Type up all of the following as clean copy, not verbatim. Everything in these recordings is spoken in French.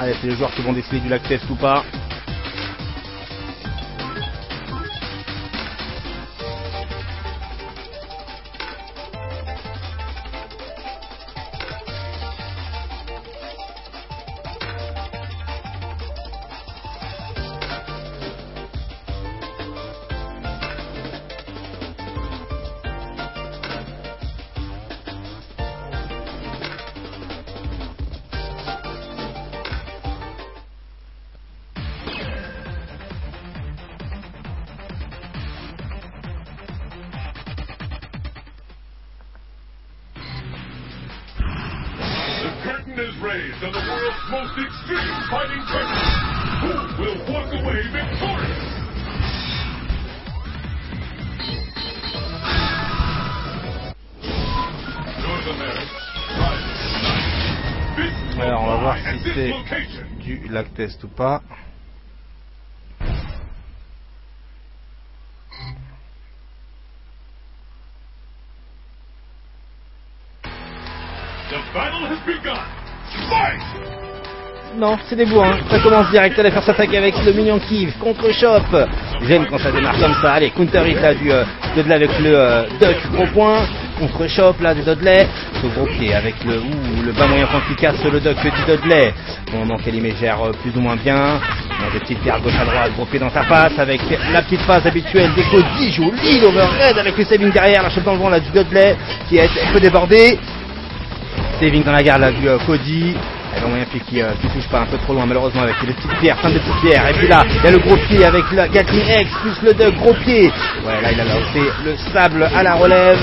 Allez, c'est les joueurs qui vont décider du lag test ou pas. Is raised on the world's most extreme fighting tournament. Who will walk away victorious? North America. Alors on va voir si c'est du lag test ou pas. The battle has begun. Non, c'est des bourrins. Ça commence direct. Elle va faire s'attaquer avec le minion Kiv contre Chop. J'aime quand ça démarre comme ça. Allez, counter hit là du Dudley avec le Duck gros point. Contre Chop là du Dudley. Ce gros pied avec le bas moyen point qui casse le Duck du Dudley. Bon, donc elle gère plus ou moins bien. Des petites pierres gauche à droite, gros pied dans sa face avec la petite phase habituelle des Cody. Joue lead overhead avec le saving derrière. La Chop dans le vent là du Dudley qui est un peu débordé. Saving dans la garde là du Cody. Elle a moyen pied qui touche pas un peu trop loin malheureusement avec les petites pierres, fin de petites pierres. Et puis là, il y a le gros pied avec la Gatling X plus le Duck gros pied. Ouais, là il a lancé le sable à la relève.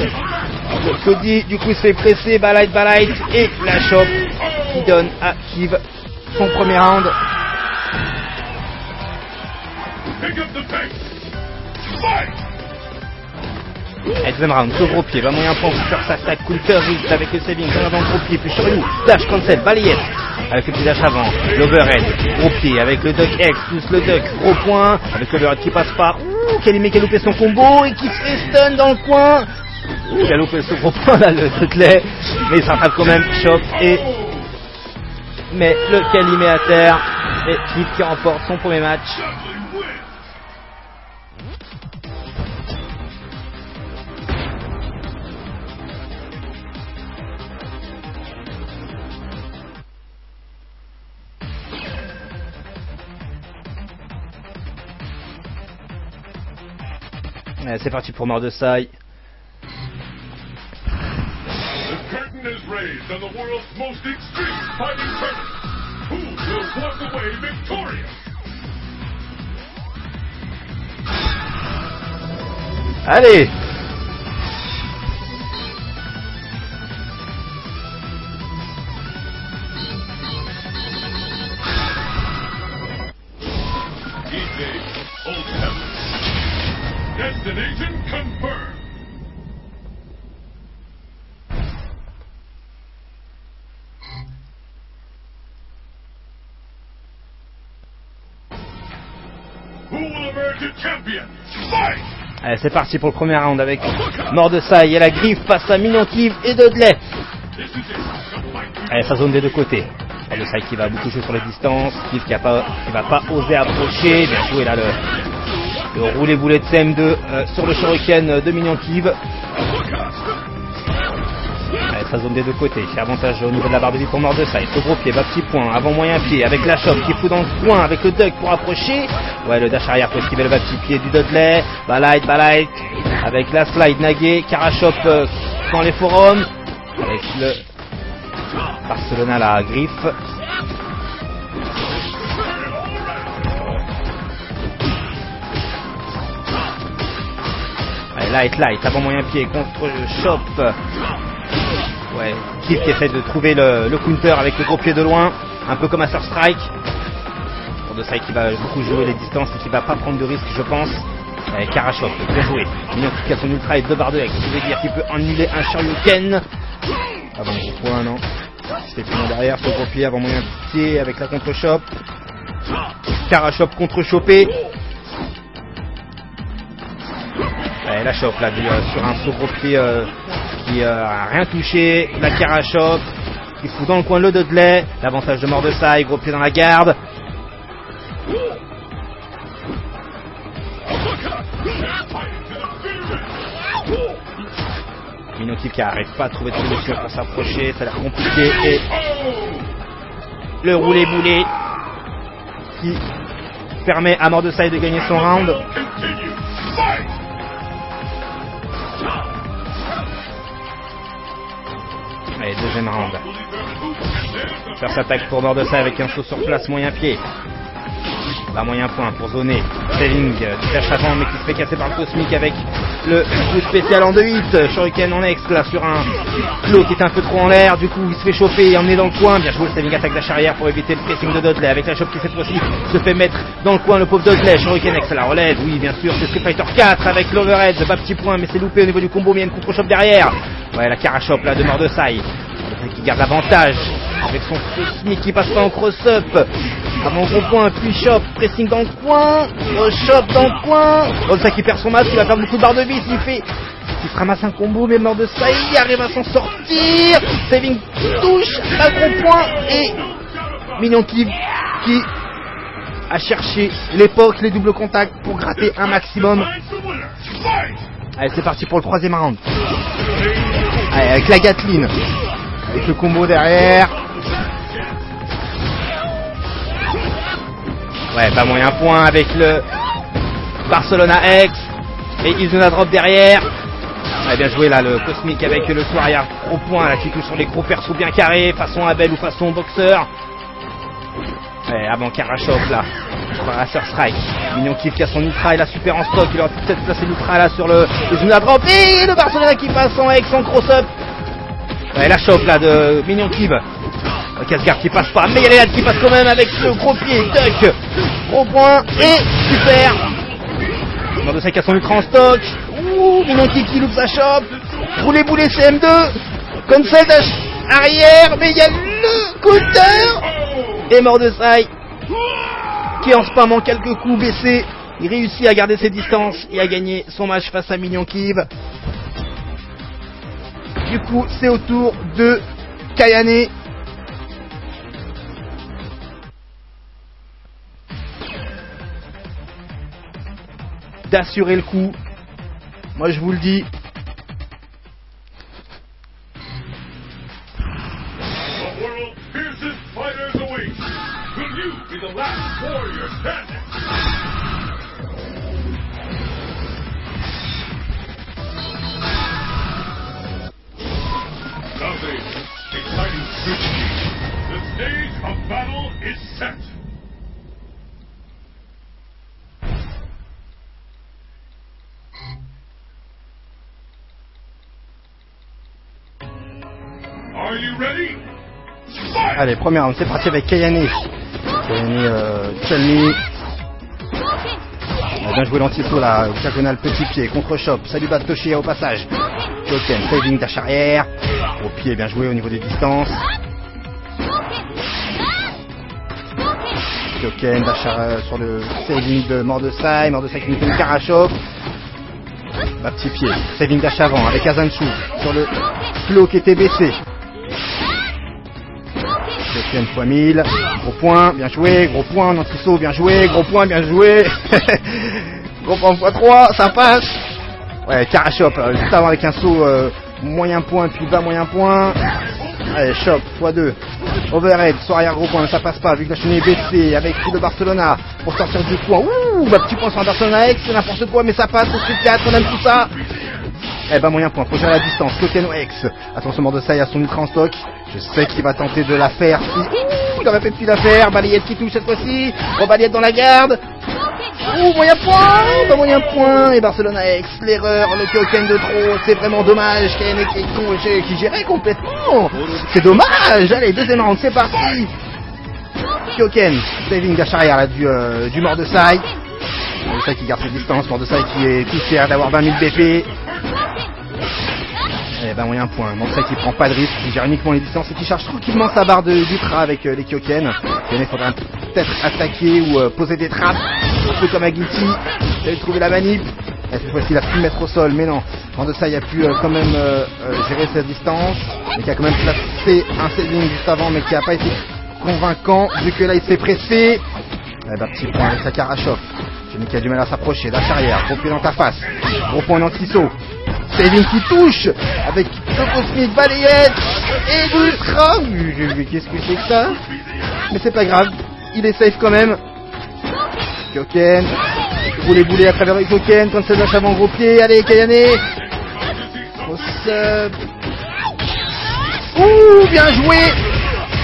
Le Cody du coup se fait presser, balite et la Chop qui donne à Kiv son premier round. Et deuxième round, ce gros pied, va moyen point sur sa stack, counter hit avec le saving, dans avant gros pied, puis Shoryu, dash cancel, balayette, avec le petit dash avant, l'overhead, gros pied, avec le Duck X, plus le Duck, gros point, avec l'overhead qui passe pas, Kelime qui a loupé son combo, et qui se fait stun dans le coin, il a loupé ce gros point là, le Dudley, mais il s'attrape quand même, Chop, et met le Kelime à terre, et Kiv qui remporte son premier match. C'est parti pour Mordesai. Allez! Destination confirmed. Who will emerge a champion? Fight! Allez, c'est parti pour le premier round avec Mordesai et la griffe face à Minion Kiv et Dudley. Allez, sa zone des deux côtés. Mordesai qui va beaucoup jouer sur les distances, Kiv qui va pas oser approcher. Bien joué là le roulé boulet de CM2 sur le shuriken de Minion Kiv. Allez, sa zone des deux côtés, c'est avantage au niveau de la barre de vie pour Mordesai. Ce gros pied, bas petit point, avant moyen pied avec la Chop qui fout dans le coin avec le Duck pour approcher. Ouais, le dash arrière pour esquiver le bas petit pied du Dudley. Balite avec la slide Nage, Karachop dans les forums avec le Barcelona la griffe. Allez, light, avant moyen pied contre Chop. Ouais, Kiv qui essaie de trouver le counter avec le gros pied de loin, un peu comme à Surf Strike. Mordesai qui va beaucoup jouer les distances et qui va pas prendre de risque, je pense. Karachop, bien joué. Minion qui a son ultra et 2 barres de X, ce qui veut dire qu'il peut annuler un Shoryuken. Avant gros point, non. C'est plus derrière, ce gros pied avant moyen pied avec la contre-chop. Karachop contre-chopé. La Chop là sur un saut gros pied qui a rien touché. La Karachop qui fout dans le coin le Dudley. L'avantage de Mordecai, gros pied dans la garde. Mignon Keeve qui n'arrive pas à trouver de solution pour s'approcher, ça a l'air compliqué. Et le roulé-boulé qui permet à Mordecai de gagner son round. Allez, deuxième round. Faire s'attaque pour Mordecai avec un saut sur place, moyen pied. Pas moyen point pour zoner. Saving qui cache avant mais qui se fait casser par le cosmique avec le coup spécial en 2-hit. Shuriken en ex là sur un Claw qui est un peu trop en l'air. Du coup il se fait chauffer et emmener dans le coin. Bien joué le Saving attaque dash arrière pour éviter le pressing de Dudley. Avec la chope qui cette fois-ci se fait mettre dans le coin le pauvre Dudley. Shuriken ex à la relève. Oui bien sûr c'est Street Fighter 4 avec l'overhead. Pas petit point mais c'est loupé au niveau du combo. Mais il y a une contre-chope derrière. Ouais la Karachop là de Mordecai qui garde l'avantage avec son cosmique qui passe pas en cross-up. Avant gros point, puis chop, pressing dans le coin, chop dans le coin. Mordecai qui perd son masque, il va faire beaucoup de barres de vis, il se ramasse un combo, mais Mordecai il arrive à s'en sortir. Saving touche, un gros point et Mignon Keeve qui a cherché l'époque, les doubles contacts pour gratter un maximum. Allez c'est parti pour le troisième round. Allez, avec la Gatling, avec le combo derrière. Ouais, pas moyen point avec le Barcelona X et Izuna drop derrière. Ouais, bien joué là le cosmique avec le soir arrière gros point là qui touche sur les gros persos bien carrés façon Abel ou façon boxeur. Ouais, avant Karachop là, Racer Strike. Mignon Keeve qui a son ultra et la super en stock. Il aurait peut-être placé l'ultra là sur le Izuna drop et le Barcelona qui passe en X en cross-up. Ouais, la chope là de Mignon Keeve. Casgar qui passe pas, mais il y a les lads qui passent quand même avec le gros pied, duck, gros point, et super. Mordecai qui a son ultra en stock. Ouh, Mignon Keeve qui loupe sa chope. Roulé boulet CM2. Console dash arrière, mais il y a le counter. Et Mordecai qui en spammant quelques coups baissés, il réussit à garder ses distances et à gagner son match face à Mignon Keeve. Du coup, c'est au tour de Kayane. D'assurer le coup. Moi je vous le dis. Allez, première round, c'est parti avec Kayane. Kayane, Chun-Li. On a bien joué l'anti-saut là, octagonal petit pied, contre-chop. Salut Batoshi au passage. Kyoken, saving dash arrière. Au pied, bien joué au niveau des distances. Kyoken, dash sur le saving de Mordecai. Mordecai qui nous fait une Karachop. Bas petit pied, saving dash avant avec Azanshu sur le Claw qui était baissé. Deuxième fois 1000, gros point, bien joué, gros point, anti-saut, bien joué, gros point, bien joué. Gros point x3, ça passe. Ouais, Karachop, juste avant avec un saut moyen point, puis bas moyen point. Allez, chop, x2. Overhead, saut arrière gros point, mais ça passe pas, vu que la chenille est baissée, avec le Barcelona, pour sortir du point. Ouh, bah petit point sur un Barcelona X, c'est n'importe quoi, mais ça passe, au Street 4, on aime tout ça. Eh ben moyen point, faut gérer la distance, Kyoken X. Attention Mordecai a son ultra en stock. Je sais qu'il va tenter de la faire. Il aurait peut-être pu la faire. Balayette qui touche cette fois-ci. Balayette dans la garde. Ouh, moyen point. Pas moyen point. Et Barcelona X, l'erreur, le Kyoken de trop. C'est vraiment dommage. Kayane qui gérait complètement. C'est dommage. Allez, deuxième round, c'est parti. Kyoken, saving dash arrière là, du Mordecai. Mordecai qui garde ses distances. Mordecai qui est tout fier d'avoir 20 000 BP. Eh ben moyen point, Mordecai qui prend pas de risque, qui gère uniquement les distances et qui charge tranquillement sa barre d'ultra avec les Kyoken. Il faudra peut-être attaquer ou poser des trappes, un peu comme à Guilty. Il a trouvé la manip. Et cette fois-ci il a pu le mettre au sol, mais non. Mordesai a pu quand même gérer sa distance, mais qui a quand même placé un saving juste avant, mais qui n'a pas été convaincant, vu que là il s'est pressé. Petit point avec sa Karashov. Jenny qui a du mal à s'approcher, lâche arrière, gros pied dans ta face, gros point d'anti-saut. Saving qui touche, avec le cosmique balayette et l'ultra. Mais qu'est-ce que c'est que ça? Mais c'est pas grave, il est safe quand même. Kyoken, rouler boulet à travers Kyoken, quand c'est lâche avant gros pied, allez Kayane. Au sub. Ouh, bien joué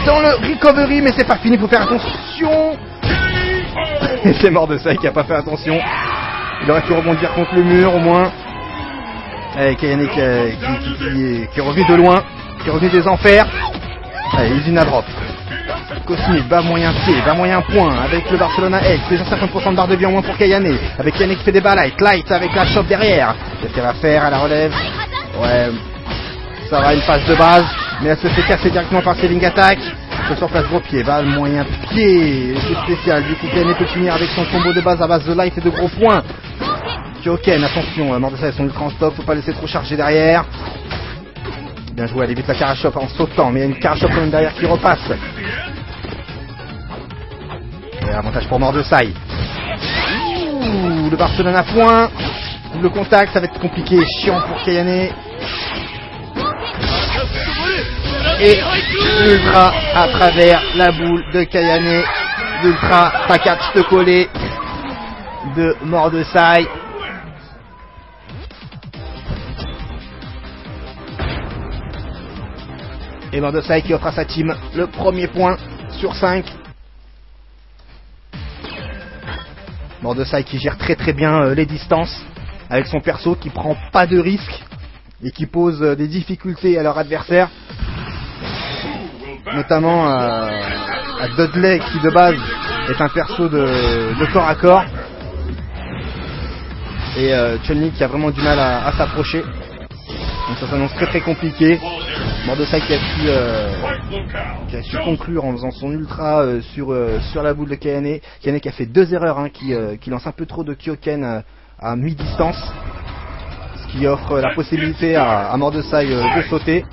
dans le recovery, mais c'est pas fini, faut faire attention. Et c'est Mordesai qui a pas fait attention. Il aurait pu rebondir contre le mur au moins. Allez, Kayane qui est revenu de loin, qui est revenu des enfers. Allez, Usina drop. Cosmic, bas moyen pied, bas moyen point, avec le Barcelona X, déjà 50% de barre de vie en moins pour Kayane, avec Kayane qui fait des bas light avec la shop derrière. Qu'est-ce qu'elle va faire à la relève? Ouais, ça va, une phase de base, mais elle se fait casser directement par Saving Attack. Sur place gros pied, balle moyen pied, c'est spécial, du coup Kayane peut finir avec son combo de base à base de light et de gros points. Kyoken, attention, Mordesai son ultra en stop, faut pas laisser trop charger derrière. Bien joué, elle évite la Karashov en sautant, mais il y a une Karashov quand même derrière qui repasse. Et avantage pour Mordesai. Ouh, le Barcelone à point. Le contact, ça va être compliqué, chiant pour Kayane. Et l'ultra à travers la boule de Kayane. L'ultra package de coller de Mordesai. Et Mordesai qui offre à sa team le premier point sur 5. Mordesai qui gère très très bien les distances avec son perso, qui prend pas de risques et qui pose des difficultés à leur adversaire, notamment à Dudley qui de base est un perso de corps à corps, et Chun-Li qui a vraiment du mal à s'approcher, donc ça s'annonce très très compliqué. Mordesai qui a su conclure en faisant son ultra sur la boule de Kayane. Kayane qui a fait 2 erreurs, qui lance un peu trop de Kyoken à mi-distance, ce qui offre la possibilité à Mordesai de sauter.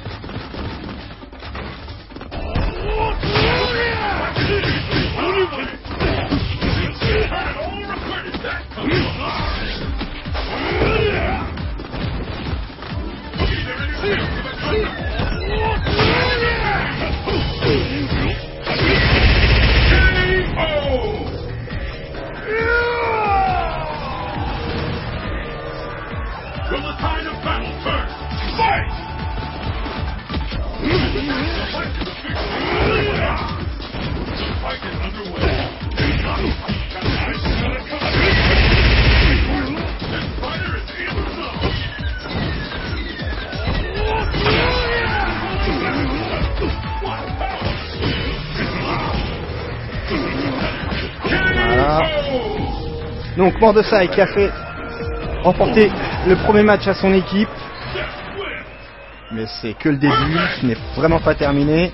Voilà. Donc Mordesai qui a fait remporter le premier match à son équipe, mais c'est que le début, ce n'est vraiment pas terminé.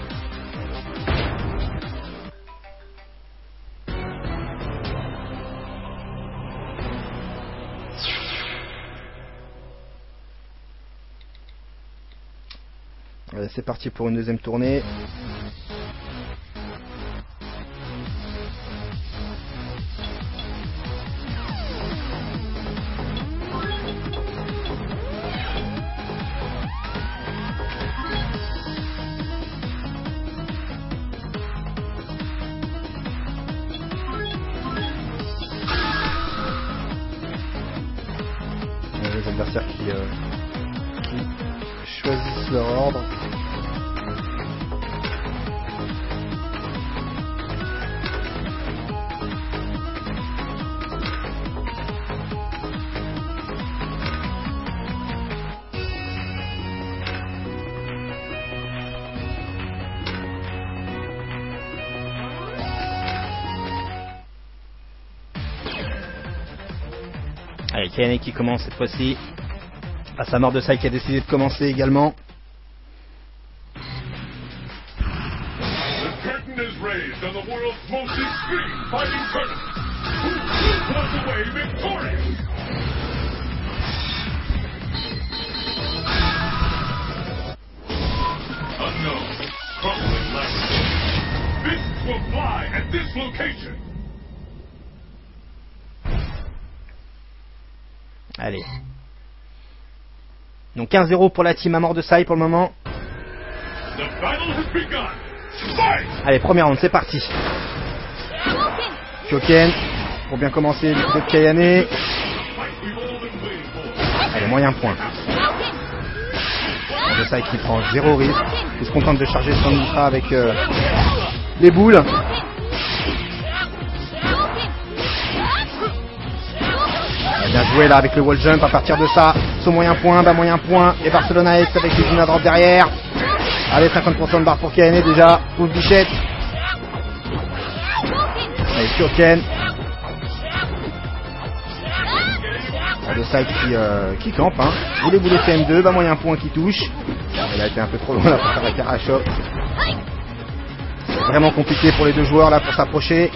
Allez, c'est parti pour une deuxième tournée. Les adversaires qui choisissent leur ordre. Allez, Kayane qui commence cette fois-ci. À sa Mordesai qui a décidé de commencer également. The curtain is raised on the world's most extreme fighting tournament. Who will walk away victorious? No, crumbling laboratory. Fists will fly at this location. Allez. Donc 15-0 pour la team à mort de Sai pour le moment. The battle has begun. Fight! Allez, premier round, c'est parti. Kyoken, pour bien commencer du côté de Kayane. Fight we've all been waiting for. Allez, moyen point. De Sai qui prend 0 risque. Il se contente de charger son ultra avec les boules. Bien joué là avec le wall jump. À partir de ça, son moyen point, bas moyen point. Et Barcelona X avec les Dina drop derrière. Allez, 50% de barre pour Kayane déjà. Ouf bichette. Allez, Kyoken. De Sai qui campe. Hein. Boulet CM2, bas moyen point qui touche. Il a été un peu trop loin là pour faire la Karachop. C'est vraiment compliqué pour les deux joueurs là pour s'approcher.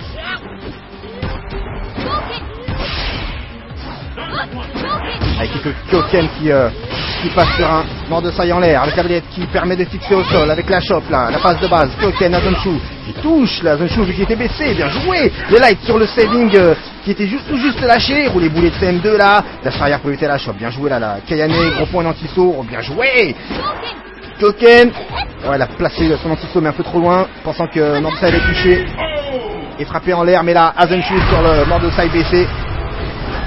Avec Kyoken qui passe sur un mort de Sai en l'air, le tablette qui permet de fixer au sol avec la chope là, la passe de base, Kyoken à Zonshu, qui touche là, Zonshu vu qu'il était baissé, bien joué, les lights sur le saving qui était tout juste lâché, roulé boulet de CM2 là, la arrière pour éviter la chope, bien joué là, Kayane, gros point d'anti-saut, bien joué, Kyoken, ouais, elle a placé son anti-saut mais un peu trop loin, pensant que mort de Sai avait touché, et frappé en l'air, mais là, Zonshu sur le mort de Sai baissé,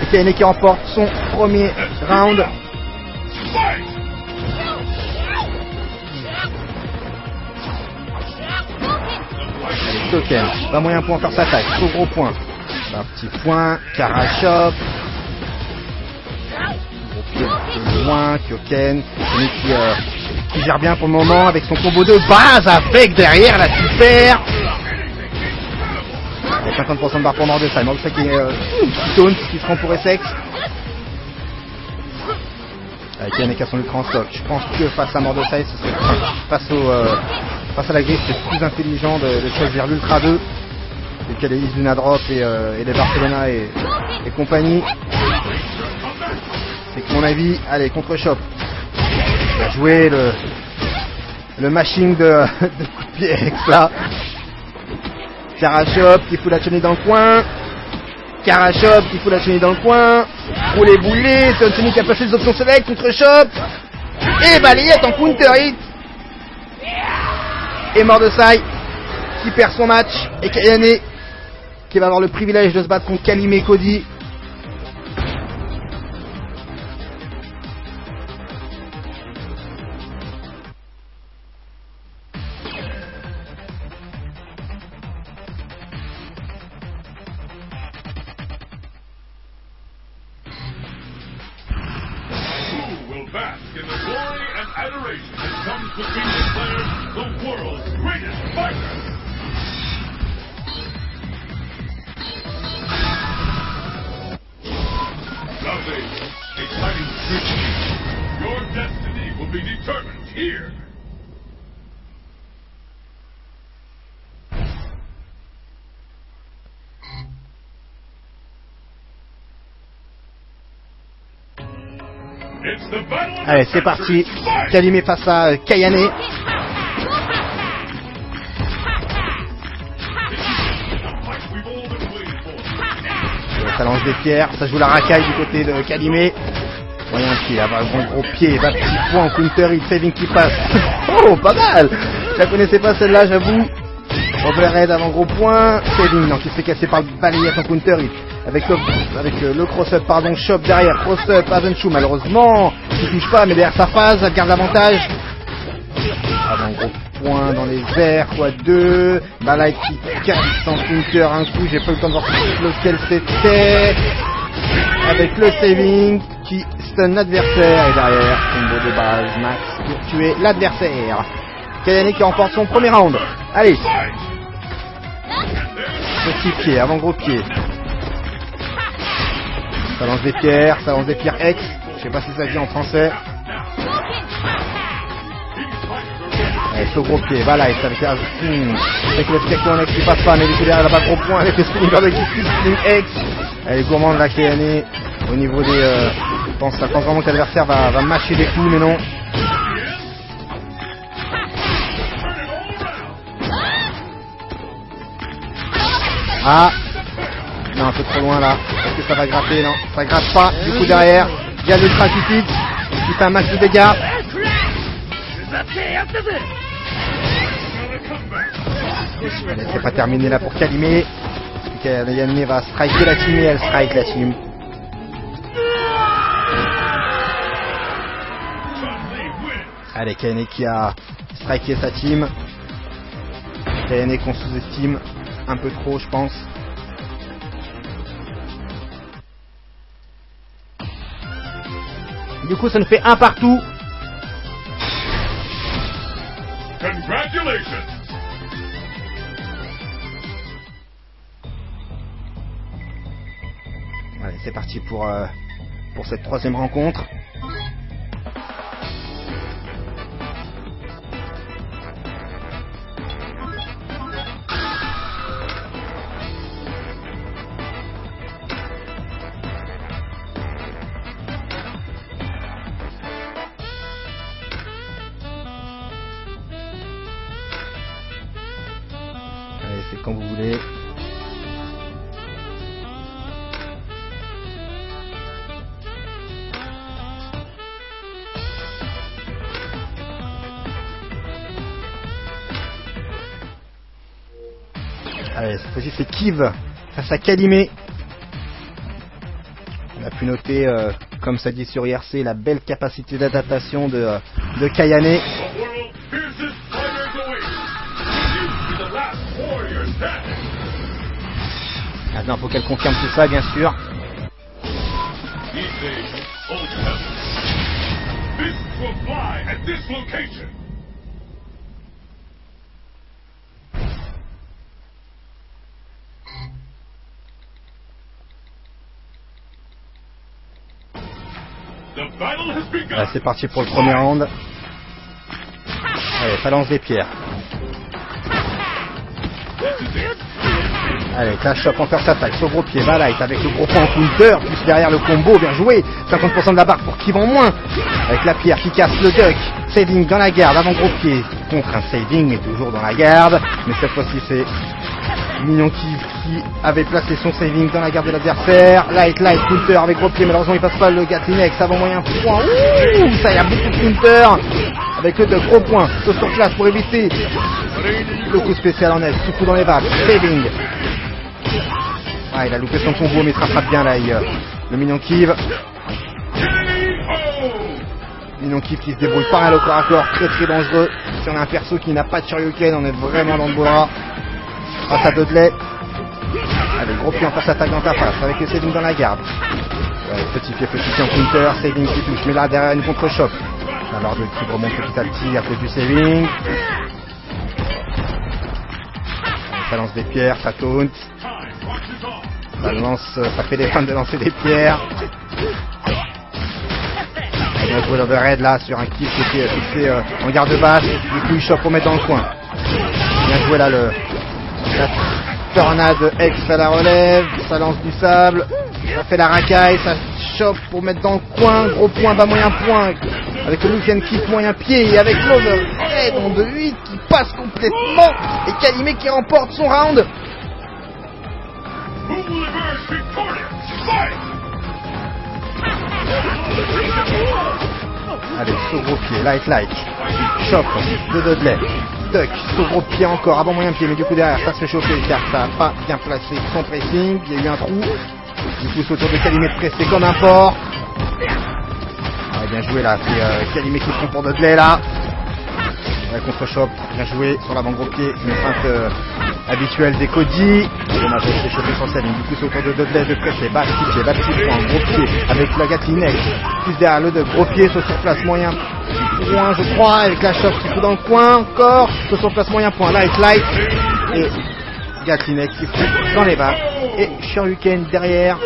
et Kayane qui remporte son premier round. Allez, Kyoken, pas moyen point faire sa taille, trop gros point. Un petit point, Karachop. Gros pied un peu loin, Kyoken, qui gère bien pour le moment avec son combo de base avec derrière la super. 50% de barre pour mort de Sai, mort de Sai qui taunt, qui se rend pour Essex. Kayane qui a son ultra en stock. Je pense que face à mort de Sai, face à la grille, c'est plus intelligent de choisir l'ultra 2. Et qu'il y a les Izuna drop et les Barcelona et compagnie. C'est que mon avis, allez, contre-shop. Il a joué le mashing de coup de pied X là. Karachop qui fout la chenille dans le coin. Karachop qui fout la chenille dans le coin. Roulé boulet. Tony qui a passé les options select contre Chop. Et balayette en counter hit. Et mort de Sai qui perd son match. Et Kayane qui va avoir le privilège de se battre contre Kalime et Cody. Bask in the glory and adoration that comes between the players, the world's greatest fighter. Lovely, exciting tribute. Your destiny will be determined here. Allez, c'est parti. Kalime face à Kayane. Ça lance des pierres, ça joue la racaille du côté de Kalime. Voyons un pied, un gros pied, va petit point en counter, il saving qui passe. Oh, pas mal. Je la connaissais pas celle-là, j'avoue. Overhead avant gros point. Saving, non, qui se fait casser par le balayette en counter hit. Avec le cross-up, pardon, Chop derrière, cross-up, Azenshu, malheureusement, il touche pas, mais derrière sa phase, elle garde l'avantage. Avant gros point dans les airs, x2, Balai qui casse en counter un coup, j'ai pas eu le temps de voir lequel c'était. Avec le saving, qui stun l'adversaire, et derrière, combo de base, Max, pour tuer l'adversaire. Kayane qui remporte son premier round. Allez. Petit pied, avant gros pied. Ça lance des pierres X. Je sais pas si ça dit en français. Allez, ce gros pied, voilà, avec le spectre X qui passe pas, mais du coup derrière elle a pas gros point avec le spinning guard qui spinning X. Elle est gourmande la Kayane au niveau des. Je pense vraiment que l'adversaire va mâcher des coups, mais non. Ah, non, un peu trop loin là. Est-ce que ça va gratter? Non, ça gratte pas. Du coup derrière, il y a l'Ultra Cupid qui fait un max de dégâts. Allez, c'est pas terminé là pour Kalimé. Kalimé va striker la team et elle strike la team. Allez, Kaine qui a striké sa team. Kaine qu'on sous-estime un peu trop, je pense. Du coup, ça nous fait un partout. Congratulations! Allez, c'est parti pour cette troisième rencontre. Allez, c'est quand vous voulez. Allez, cette fois-ci c'est Kiv face à Kalimé. On a pu noter, comme ça dit sur IRC, la belle capacité d'adaptation de Kayane. The world's fiercest fighters await. You be the last warrior standing. Maintenant, faut qu'elle confirme tout ça, bien sûr. These days, soldiers have fists will fly at this location. The battle has begun. Là, c'est parti pour le premier round. Allez, ça lance des pierres. Allez, Clash Shop encore s'attaque sur gros pied, Valite avec le gros point en counter, plus derrière le combo, bien joué, 50% de la barre pour Kiv en moins, avec la pierre qui casse le duck, saving dans la garde, avant gros pied, contre un saving, mais toujours dans la garde, mais cette fois-ci c'est Mignon Kiv qui avait placé son saving dans la garde de l'adversaire, Light, counter avec gros pied, malheureusement il passe pas le Gatlinex, avant moyen point, ouh, ça y a beaucoup de counter, avec le duck, gros point, saut sur place pour éviter le coup spécial en aide, sous coup dans les vagues, saving. Ah, il a loupé son combo mais il se rattrape bien là, le Mignon Kiv. Mignon Kiv qui se débrouille pas mal au corps à corps, très très dangereux. Si on a un perso qui n'a pas de Shoryuken, on est vraiment dans le bois. Face à Dudley. Allez, gros pied en face attaque dans ta face, avec le saving dans la garde. Ouais, petit pied en counter, saving qui touche, mais là derrière une contre-choc. Alors le Kiv remonte petit à petit à cause du saving. Ça lance des pierres, ça taunt. Ça fait des fans de lancer des pierres. On a joué l'overhead là sur un kill qui était fixé en garde basse. Du coup il chope pour mettre dans le coin. Bien joué là la tornade X à la relève. Ça lance du sable. Ça fait la racaille. Ça chope pour mettre dans le coin. Gros point, bas moyen point. Avec le Lucian kick moyen pied. Et avec l'overhead en 2-8 qui passe complètement. Et Kalimé qui remporte son round. Who will emerge victorious? Fight! Allez, saut gros pied, light, chop de Dudley, duck, saut gros pied encore, avant moyen pied, mais du coup derrière ça se fait chauffer car ça n'a pas bien placé son pressing, il y a eu un trou, du coup c'est autour de Kalimé de presser comme un porc. Ouais, bien joué là, c'est Kalimé qui prend pour Dudley là. Ouais, contre-choc, bien joué sur l'avant gros pied, une feinte habituelle des Cody. Dommage, il s'est chopé sur sa ligne. Du coup, c'est autour de Dudley de presser. Bas petit point, gros pied avec la Gatlinex. Plus derrière le gros pied, saut sur place moyen point, je crois. Avec la choc qui fout dans le coin. Encore, saut sur place moyen point. Light. Et Gatlinex qui fout dans les bas. Et Shoryuken derrière.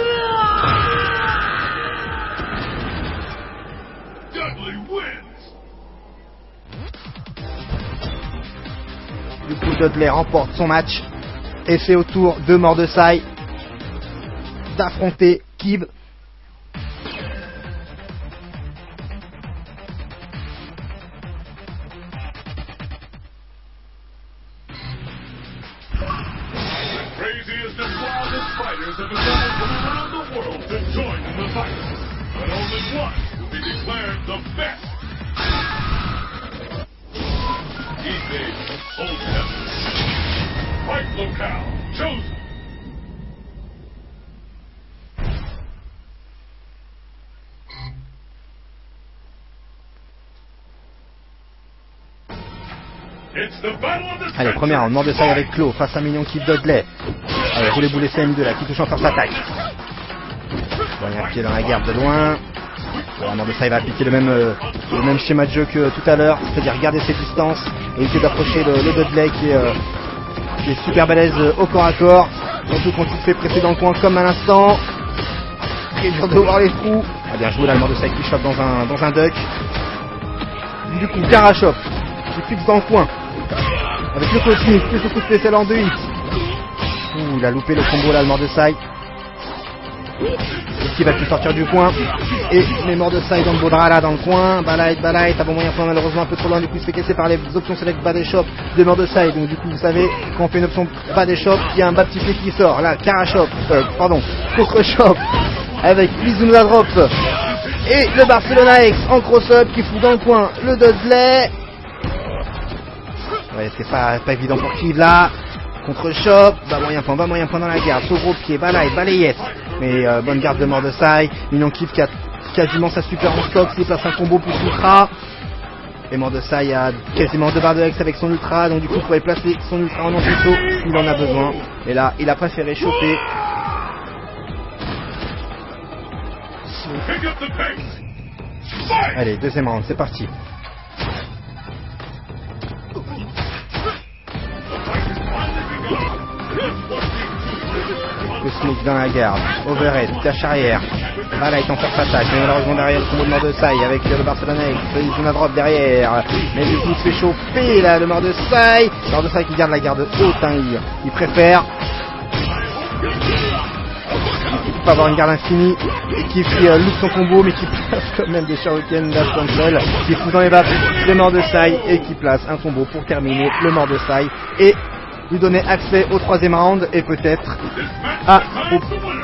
Du coup, Dudley remporte son match et c'est au tour de Mordecai d'affronter Kiv. craziest and wildest fighters have assembled from around the world to join in the fight. But only one will be declared the best. Easy, Old Heaven. Fight locale chosen. Allez, première round, Mordesai avec Claw face à Mignon Keith Dudley. Allez, roulez boulet CM2 là, qui touche en force attaque. Bon, il y a un pied dans la garde de loin. Voilà, Mordesai va appliquer le même schéma de jeu que tout à l'heure, c'est-à-dire garder ses distances et essayer d'approcher le Dudley qui est super balèze au corps à corps. Surtout quand il se fait presser dans le coin comme à l'instant. Très dur de voir les trous. Ah, bien joué là, le Mordesai qui chope dans un duck. Du coup, Garachop qui fixe dans le coin. Avec le cosmique, plus le coup spécial en 2 hits. Ouh, il a loupé le combo là, le Mordesai. Qui va plus sortir du coin. Et les Mordesai dans le Baudra là dans le coin. Balaït, à bon moyen, malheureusement un peu trop loin. Du coup, il se fait casser par les options select bas des shops de Mordesai. Donc, du coup, vous savez, quand on fait une option bas des shops, il y a un bas petit pied qui sort. Là, contre shop. Avec Lizuna Drop. Et le Barcelona X en cross-up qui fout dans le coin le Dudley. Ouais, c'est pas évident pour Kiv là. Contre Chop, bas moyen point dans la garde. Saut gros pied, balayette. Mais bonne garde de Mordesai. Mignon Kiv qui a quasiment sa super en stock. S'il place un combo plus ultra. Et Mordesai a quasiment 2 barres de X avec son ultra. Donc du coup, il pourrait placer son ultra en anti-saut s'il en a besoin. Et là, il a préféré choper. Allez, deuxième round, c'est parti. Le smoke dans la garde, overhead, dash arrière. Là, il est en force attaque, mais malheureusement derrière le combo de Mordesai avec le Barcelona, il fait une drop derrière. Mais du coup, il se fait chauffer là, le Mordesai. Mordesai qui garde la garde haute, hein, il préfère. Il peut pas avoir une garde infinie et qui loupe son combo, mais qui place quand même des shurikens dash cancel, qui fout dans les baffes le Mordesai et qui place un combo pour terminer le Mordesai et lui donner accès au troisième round et peut-être à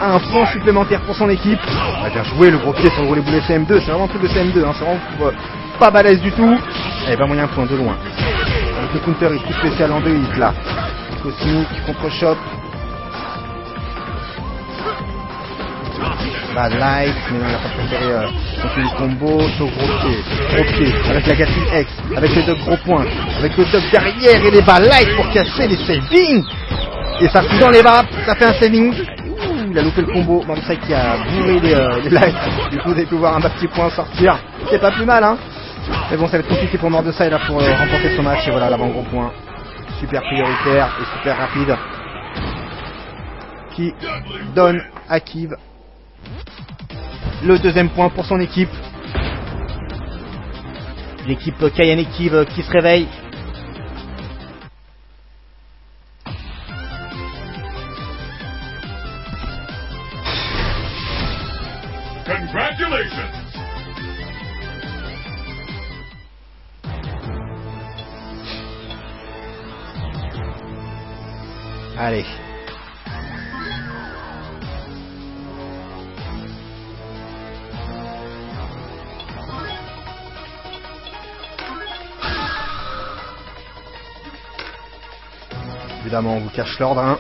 un point supplémentaire pour son équipe. On a bien joué le gros pied sur le roulé boulet CM2, c'est vraiment un truc de CM2, hein, c'est vraiment pas balèze du tout. Et ben moyen point de loin. Avec le counter est tout spécial en 2 hits là. Cosmic contre Chop. Bad light, mais non, il a pas préféré continuer le combo, sauf gros pied, avec la Gatling X, avec les 2 gros points, avec le top derrière et les bas light pour casser les savings. Et ça fout dans les bas, ça fait un saving. Ouh, il a loupé le combo, Mordesai qui a bourré les lights. Du coup, vous avez pu voir un bas petit point sortir. C'est pas plus mal, hein. Mais bon, ça va être compliqué pour Mordesai là pour remporter son match. Et voilà, l'avant gros point. Super prioritaire et super rapide. Qui donne à Kiv le deuxième point pour son équipe. L'équipe Kayane Kiv qui se réveille. Congratulations! Allez. Évidemment, on vous cache l'ordre, hein.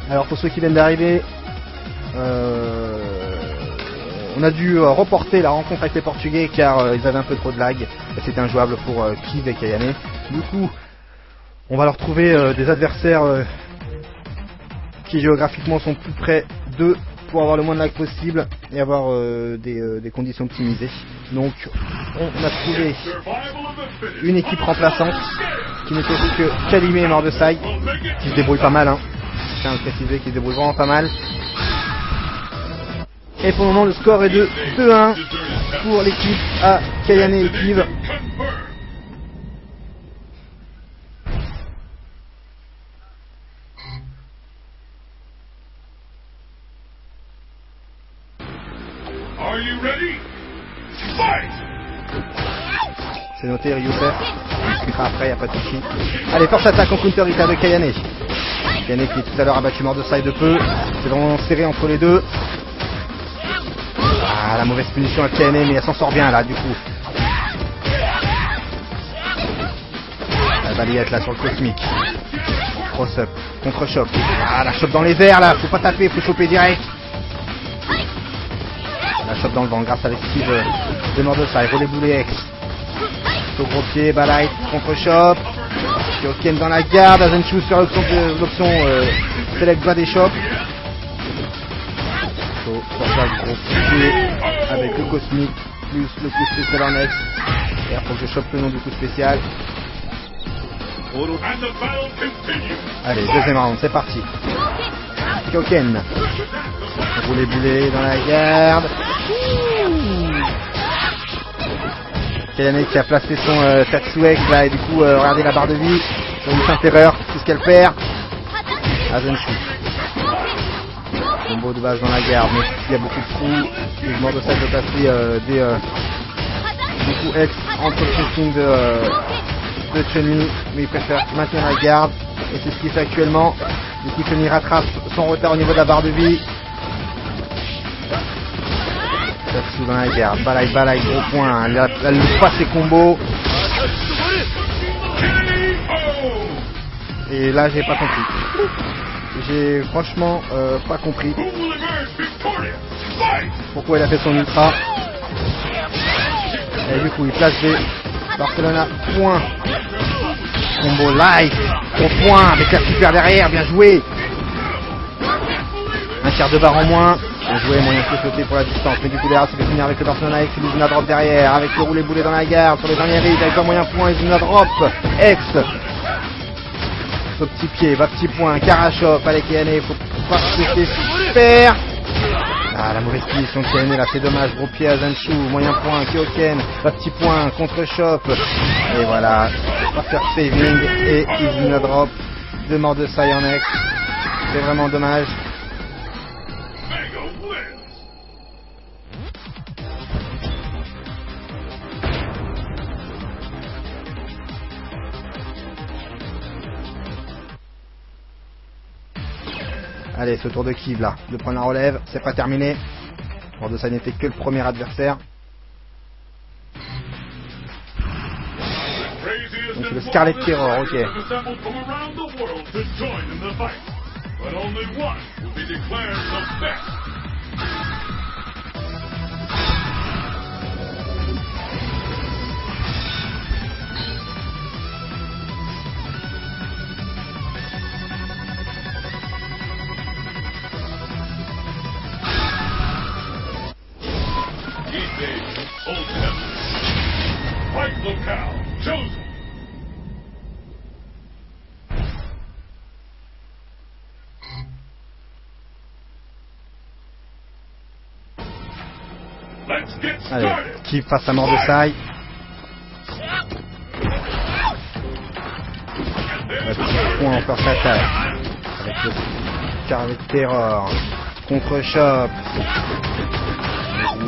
Alors pour ceux qui viennent d'arriver, on a dû reporter la rencontre avec les Portugais car ils avaient un peu trop de lag et c'était injouable pour Kiv et Kayane. Du coup, on va leur trouver des adversaires qui géographiquement sont plus près d'eux pour avoir le moins de lag possible et avoir des conditions optimisées. Donc on a trouvé une équipe remplaçante qui n'était que Kalime et Mordesai qui se débrouillent pas mal, hein. Je tiens à le préciser, qui se débrouillent vraiment pas mal. Et pour le moment le score est de 2-1 pour l'équipe à Kayane et Kiv. Are you ready? Fight! C'est noté, Ryusef. On discutera après, y a pas de souci. Allez, force attaque en counter Ita de Kayane. Kayane qui tout à l'heure a battu Mordosai de peu. C'est vraiment serré entre les deux. Ah, la mauvaise punition à Kayane, mais elle s'en sort bien là, du coup. La balayette là sur le cosmique. Cross-up, contre-choc. Ah, la chope dans les airs là, faut pas taper, faut choper direct. La chope dans le vent grâce à l'esquive de Mordosai. Relais boulet X. Au gros pied, balai, contre-chope. Kyoken dans la garde. Azenshu sur l'option select bas des chops. Pour ça, le gros pied avec le cosmique plus le coup spécial en X. Et il faut que je chope le nom du coup spécial. Allez, deuxième round, c'est parti. Kyoken. Roulé boulet dans la garde. Kayane qui a placé son Tatsuek là et du coup regardez la barre de vie sur une simple erreur, c'est ce qu'elle perd. Azenshu. Combo de base dans la garde, mais il y a beaucoup de trous. Et je Mordosai de passer des coups X entre le shooting de Chun-Li, mais il préfère maintenir la garde et c'est ce qu'il fait actuellement. Du coup Chun-Li rattrape son retard au niveau de la barre de vie. Tatsu dans la garde, balai, gros point, elle loupe pas ses combos. Et là j'ai pas compris. J'ai franchement pas compris pourquoi elle a fait son ultra. Et du coup il place B. Barcelona, point. Combo light, au point, avec la super derrière, bien joué. Un tiers de barre en moins. Bien joué, moyen de sauter pour la distance. Mais du coup, derrière, ça fait finir avec le Barcelona X. Izuna drop derrière. Avec le roulé boulet dans la garde. Sur les derniers rides, avec un moyen point. Izuna drop. X. Ce petit pied, va petit point. Karachop. Allez, Kayane, faut pas se laisser faire. Ah, la mauvaise position de Kayane, là, c'est dommage. Gros pied à Azenshu. Moyen point. Kyoken. Va petit point. Contre-chop. Et voilà. Va faire saving. Et Izuna drop. De Mordosai en X. C'est vraiment dommage. Allez, ce tour de Kiv là, de prendre la relève, c'est pas terminé. Mordosai n'était que le premier adversaire. Donc c'est le Scarlet Terror, ok. Fight locale chosen. Let's get Allez, started. Kiv face à Mordosai. Petit point en first attack. Avec le Scarlet Terror. Contre-choc.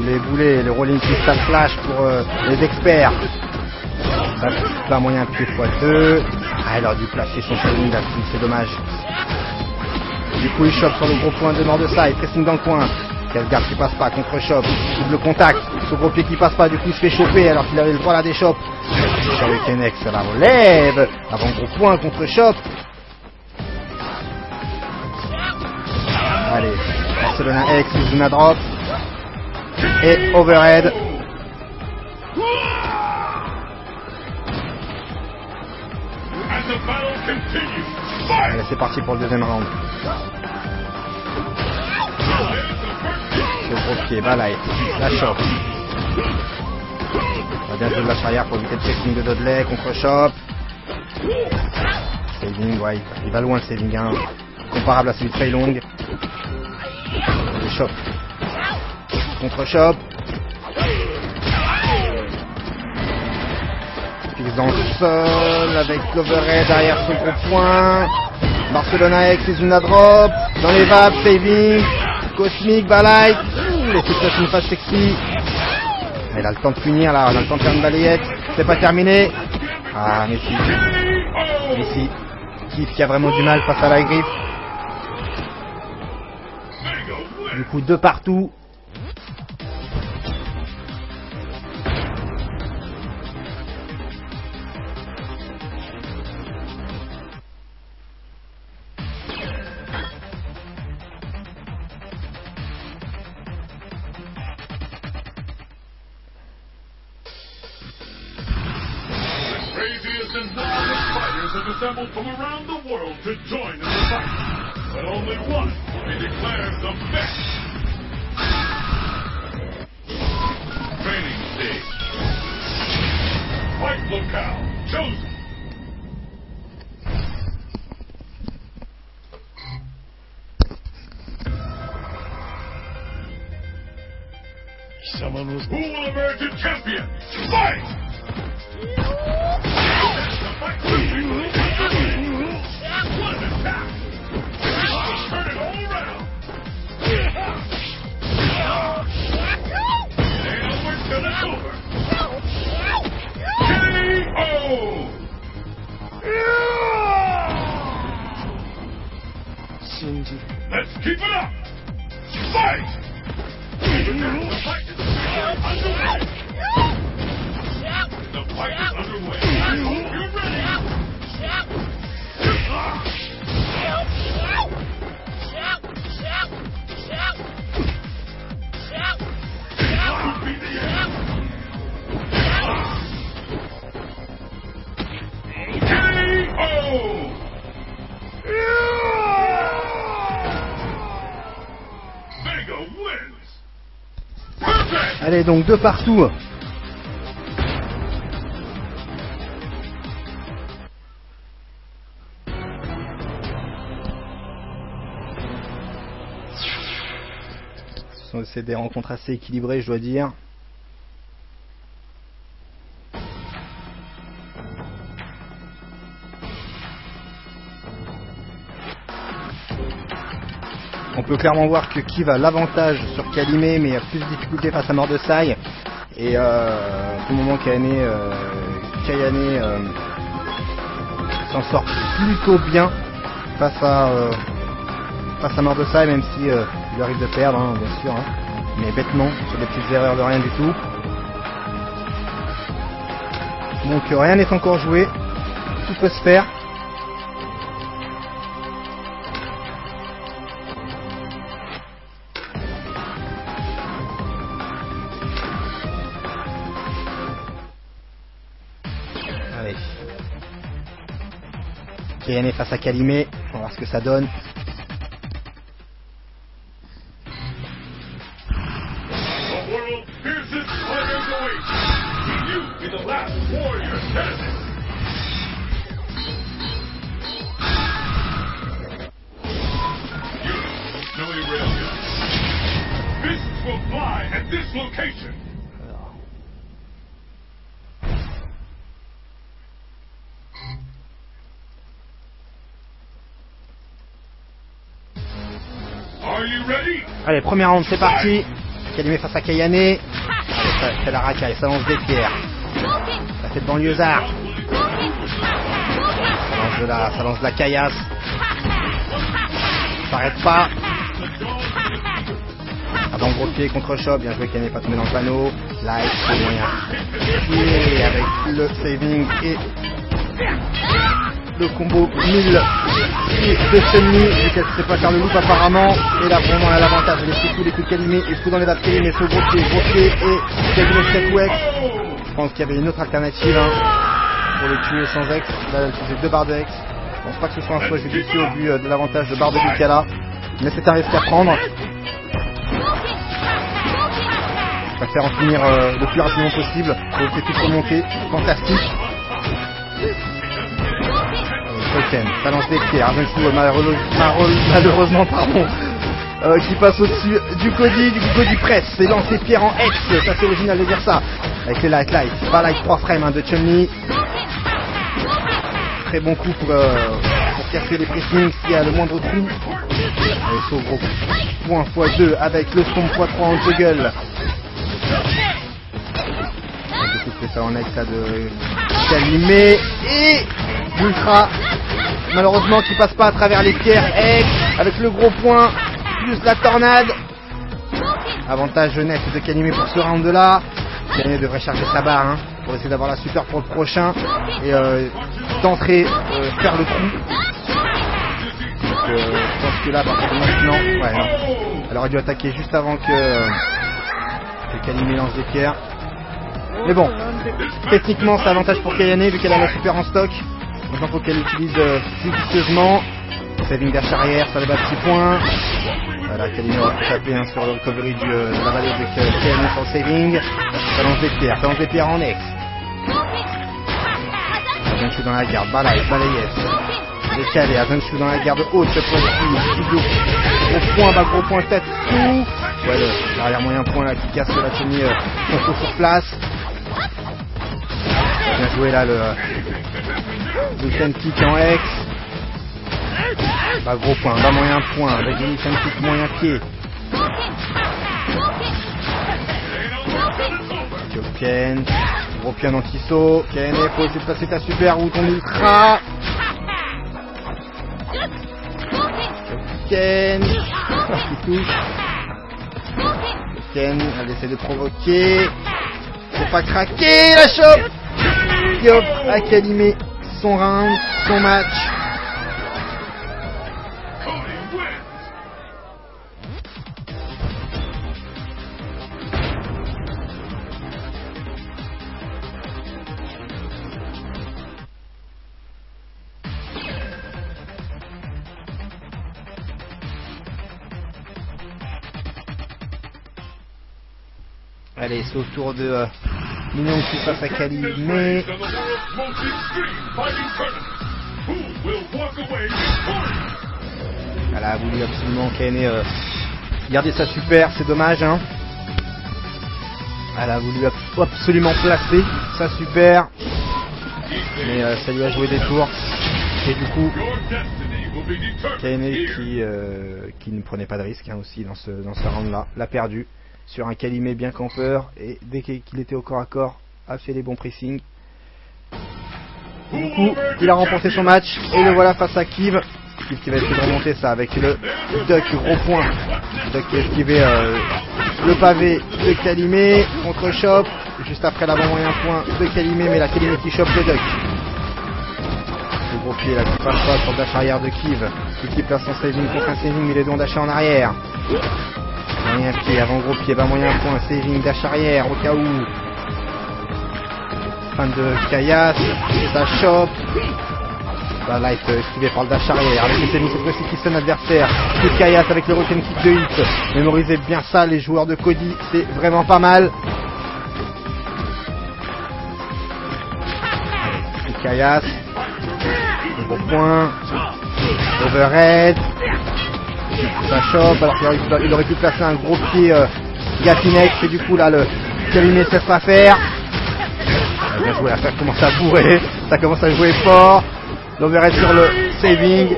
Les boulets, le rolling crystal flash pour les experts. Pas moyen pied x2. Ah, elle aurait dû placer son rolling là, c'est dommage. Du coup, il chope sur le gros point de Mordosai. Pressing dans le coin. Casgarde qui passe pas, contre-choc. Double contact. Ce gros pied qui passe pas, du coup, il se fait choper alors qu'il avait le droit à des chops. Sur le Kenex, la relève. Avant gros point, contre-choc. Allez, Barcelona X, Izuna drop. Et overhead. Allez, c'est parti pour le deuxième round. Le gros pied, balai, la chope. On va bien jouer de la arrière pour éviter le pressing de Dudley, contre-chope. Saving, ouais, il va loin le saving, hein. Comparable à celui de Fei Long. Le chope. Contre-chope. Fixe dans le sol avec l'overhead derrière son gros point. Barcelona X, Izuna drop. Dans les vapes, saving. Cosmic, balai. les success une phase sexy. Elle a le temps de punir là, on a le temps de faire une balayette. C'est pas terminé. Ah mais si. Mais si. Qui a vraiment du mal face à la griffe. Du coup 2 partout. Craziest and wildest fighters have assembled from around the world to join in the fight. But only one will be declared the best. Training stage. Fight locale chosen. Who will emerge a champion? Fight! What an attack! Turn it all around! And we're still over! KO! Let's keep it up! Fight! The fight is underway! The fight is underway! I hope you're ready! Allez, donc 2 partout. C'est des rencontres assez équilibrées, je dois dire. On peut clairement voir que Kiv a l'avantage sur Kalimé, mais a plus de difficultés face à Mordesai. Et à tout moment, Kayane s'en sort plutôt bien face à Mordesai, même si il lui arrive de perdre, hein, bien sûr, hein, mais bêtement, sur des petites erreurs de rien du tout. Donc rien n'est encore joué, tout peut se faire. Allez. Kayane face à Kalimé, on va voir ce que ça donne. Allez, premier round, c'est parti. Kalimé face à Kayane. Allez, ça fait la racaille, ça lance des pierres. Ça fait de banlieusard. Ça lance de la caillasse. Ça s'arrête pas. Avant gros pied contre Chop, bien joué, Kayane pas tombé dans le panneau. Light, c'est moyen. Et avec le saving et le combo 1000 de Chun-Li, vu qu'elle ne sait pas faire le loop apparemment. Et là vraiment elle a l'avantage, elle esquive tous les coups de Kalimé, il fout dans les bas de Kalimé, ce gros pied et Kalimé step ou X. Je pense qu'il y avait une autre alternative hein, pour le tuer sans X. Là elle faisait 2 barres de X. Je pense pas que ce soit un choix judicieux au vu de l'avantage de barre de Bukala, mais c'est un risque à prendre. Je préfère en finir le plus rapidement possible pour essayer de tout remonter. Fantastique. Ça lance des pierres, malheureusement pardon, qui passe au-dessus du Cody presse, c'est lance des pierres en X, ça c'est original de dire ça, avec les light, pas light 3 frames hein, de Chun-Li. Très bon coup pour casser les pressings s'il y a le moindre trou. Allez, saut gros point x2 avec le Stomp x3 en juggle. C'est ça en ex là de Calimé et l'ultra malheureusement qui passe pas à travers les pierres. Ex avec le gros point plus la tornade. Avantage net de Calimé pour ce round là. Calimé devrait charger sa barre hein, pour essayer d'avoir la super pour le prochain et d'entrer faire le trou. Donc je pense que là à partir de maintenant ouais non. Elle aurait dû attaquer juste avant que Calimé lance des pierres. Mais bon, techniquement c'est avantage pour Kayane vu qu'elle a la super en stock. Maintenant faut qu'elle l'utilise judicieusement. Saving dash arrière, ça les bat 6 points. Voilà, Kayane aura pu taper hein, sur le recovery de la valeur avec Kayane sur le saving. Ça lance des pierres en ex. Avenchu dans la garde, balayette. Décalé, Avenchu dans la garde haute cette fois-ci. Gros point tête tout. Ouais, l'arrière moyen point là qui casse la tenue son saut sur place. Bien joué là le weekend kick en X. Bas gros point, bas moyen point avec le weekend kick moyen pied. Ken, gros pied en anti-saut. Ken, faut essayer de passer ta super ou ton ultra. Ken, qui touche. Ken, elle essaie de provoquer. Faut pas craquer, la chope. Hop, a Calimé son round, son match. Allez, c'est au tour de Mignon qui passe à Calimé. Elle a voulu absolument Kayane garder sa super, c'est dommage hein. Elle a voulu absolument placer sa super, mais ça lui a joué des tours. Et du coup, Kayane qui ne prenait pas de risque hein, aussi dans ce round là, l'a perdu. Sur un Calimé bien campeur et dès qu'il était au corps à corps a fait les bons pressings. Du coup il a remporté son match et le voilà face à Kiv. Kiv qui va essayer de remonter ça avec le duck gros point. Duck qui a esquivé le pavé de Calimé contre Chop juste après l'avant moyen point de Calimé, mais la Calimé qui chope le duck. Le gros pied là qui passe pas sur le dash arrière de Kiv qui place son saving contre un saving et les dons d'achat en arrière. Moyen pied, avant gros pied, bas moyen point, saving dash arrière au cas où. Fin de Kayas, ça chope. Bah light esquivé par le dash arrière avec le saving cette fois-ci qui sonne adversaire. Coup de Kayas avec le roken kick de hit. Mémorisez bien ça les joueurs de Cody, c'est vraiment pas mal. Coup de Kayas. Gros point. Overhead. Ça chope alors qu'il aurait pu placer un gros pied Gafinex et du coup là le Calimé sait pas faire. Bien joué là, ça commence à bourrer, ça commence à jouer fort. L'overhead sur le saving.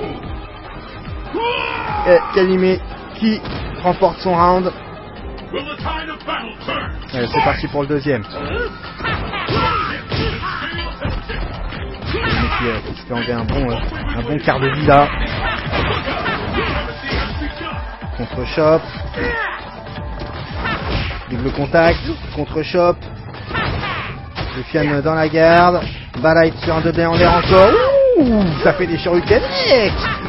Et Calimé qui remporte son round. Allez, c'est parti pour le deuxième. Calimé qui se fait enlever un bon quart de vie là. Contre Chop. Double contact. Contre Chop. Le Fian dans la garde. Balayette sur un 2D en l'air encore. Ouh, ça fait des shurikens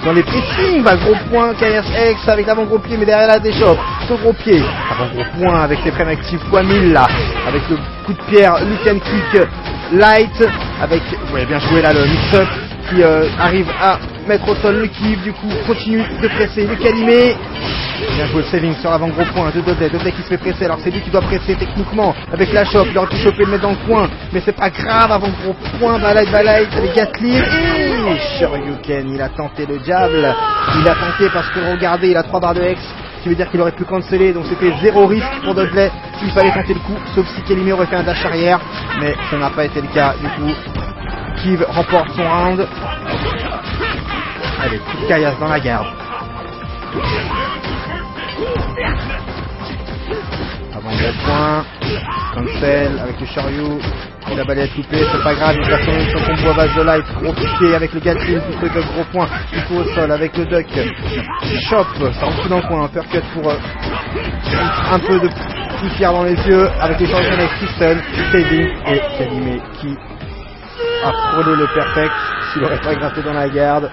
dans les pressings. Bah, gros point Kayas X avec l'avant gros pied, mais derrière la déchoppe. Son gros pied. Avant gros point avec les frames actifs x1000 là. Avec le coup de pierre, Lucan Kick light. Avec, ouais, bien joué là le mix-up qui arrive à mettre au sol le Kiv, du coup continue de presser le Calimé. Bien joué le saving sur l'avant gros point de Dodley qui se fait presser, alors c'est lui qui doit presser techniquement avec la chope, il aurait pu choper le mettre dans le coin, mais c'est pas grave, avant gros point, Balayette avec Gatling et Shoryuken, il a tenté le diable, il a tenté parce que regardez, il a 3 barres de X, ce qui veut dire qu'il aurait pu canceller, donc c'était 0 risque pour Dodley, il fallait tenter le coup, sauf si Calimé aurait fait un dash arrière, mais ça n'a pas été le cas, du coup Kiv remporte son round. Allez, coup de caillasse dans la garde. Avant le point. Cancel avec le chariot. Et la balayette coupée, c'est pas grave, il passe son combo à base de light. Gros piqué avec le Gatling, puis le gros point. Il faut au sol avec le duck. Chop, ça rentre dans le coin. Uppercut pour un peu de poussière dans les yeux. Avec les champions avec Kristen, saving et Kadime qui a frôlé le perfect. S'il aurait pas gratté dans la garde.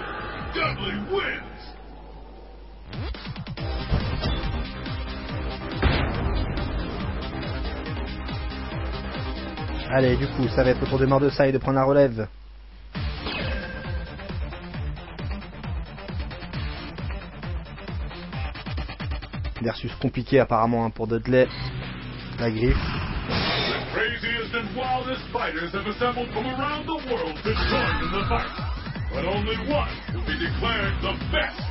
Allez, du coup, ça va être au tour de Mordecai de prendre la relève. Versus compliqué apparemment pour Dudley. La griffe. The craziest and wildest fighters have assembled from around the world to join in the fight. But only one will be declared the best.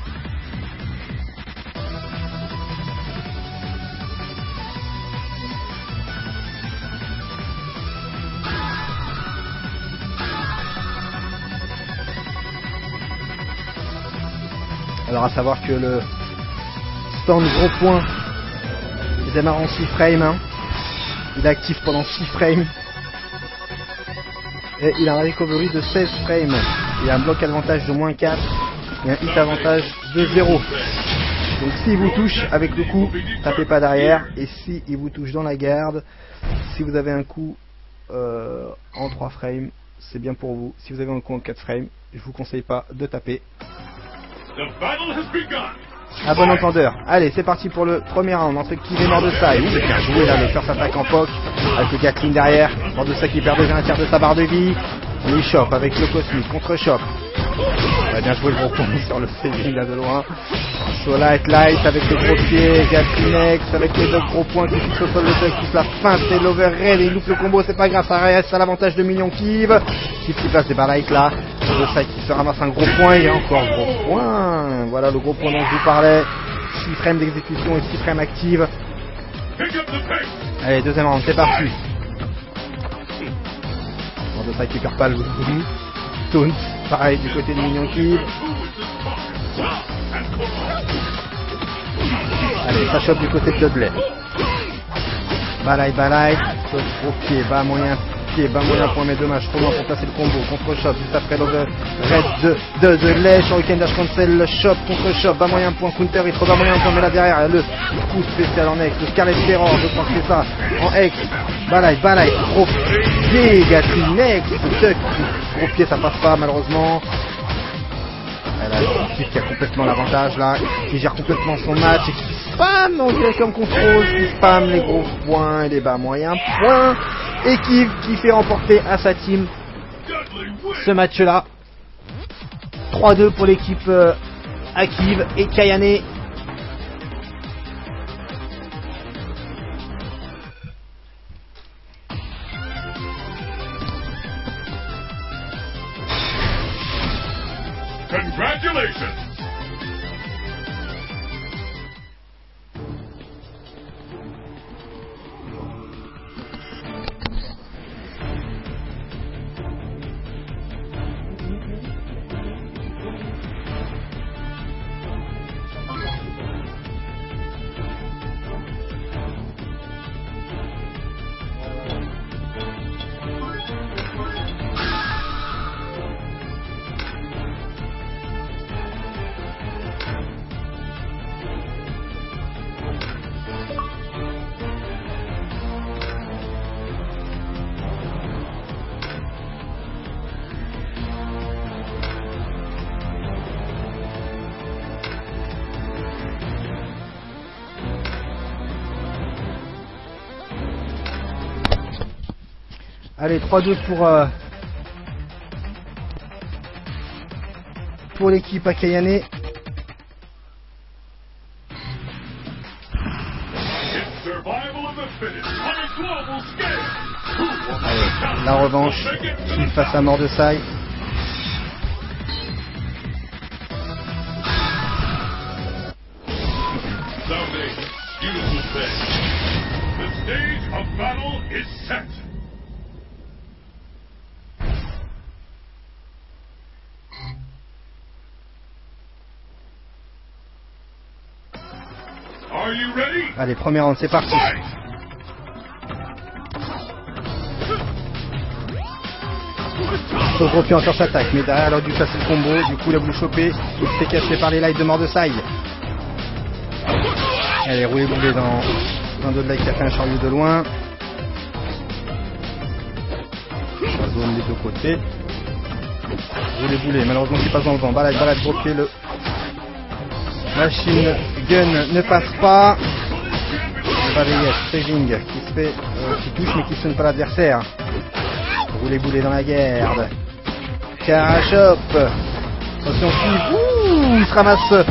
Alors à savoir que le stand gros point il démarre en 6 frames, hein. Il est actif pendant 6 frames et il a un recovery de 16 frames. Il a un bloc avantage de moins 4 et un hit avantage de 0. Donc s'il vous touche avec le coup, tapez pas derrière, et si il vous touche dans la garde, si vous avez un coup en 3 frames, c'est bien pour vous. Si vous avez un coup en 4 frames, je vous conseille pas de taper. À bon entendeur. Allez, c'est parti pour le premier round entre Kiv et Mordecai. Ouh, c'est bien joué là, le first attack en poke avec le Gatling derrière. Mordecai qui perd déjà un tiers de sa barre de vie. Et il chope avec le Cosmic contre chope. On va bien jouer le gros point sur le saving là de loin. Sur light avec le gros pied, Gatling X avec les deux gros points qui fixe au sol le duck, qui se la feinte et l'overhead et il loupe le combo, c'est pas grave, ça reste à l'avantage de Mignon Kiv. Qui passe des barres light là. Mordecai qui se ramasse un gros point et encore gros point. Voilà le gros point dont je vous parlais. 6 frames d'exécution et 6 frames actives. Allez, deuxième round, c'est parti. Mordecai qui perd pas le bruit. Taunt, pareil du côté de Mignon Kiv. Allez, ça chope du côté de Dudley. Balai, gros pied, bas moyen point, mais dommage, trop loin pour passer le combo. Contre shop, juste après l'over red de Dudley. Shuriken dash cancel, le shop contre shop, bas moyen point, counter, il trouve bas moyen point, mais là derrière, le coup spécial en X, le Scarlet Terror, je pense que c'est ça, en X. Balai, gros pied, Gatling X, duck, gros pied, ça passe pas malheureusement. Elle a Kiv qui a complètement l'avantage là, qui gère complètement son match et qui spam, on dirait comme contrôle, qui spam les gros points et les bas moyens points. Et Kiv qui fait remporter à sa team ce match là. 3-2 pour l'équipe Akiv et Kayane. Congratulations! Allez, 3-2 pour l'équipe Akayane. Allez, la revanche, Kiv face à Mordecai. Are you ready? Allez, premier round, c'est parti. Sogro encore s'attaque, mais derrière il aurait dû passer le combo, du coup il a voulu choper, il s'est caché par les lights de Mordesai. Elle est roulée boulée dans Dudley qui a fait un chariot de loin. La zone des deux côtés. Roulée boulée, malheureusement qui passe dans le vent. Balade, gros pied, le machine gun ne passe pas. Le balayage, saving qui se fait, qui touche mais qui sonne pas l'adversaire. Roulé boulé dans la garde. Carachop. Attention, ouh, il se ramasse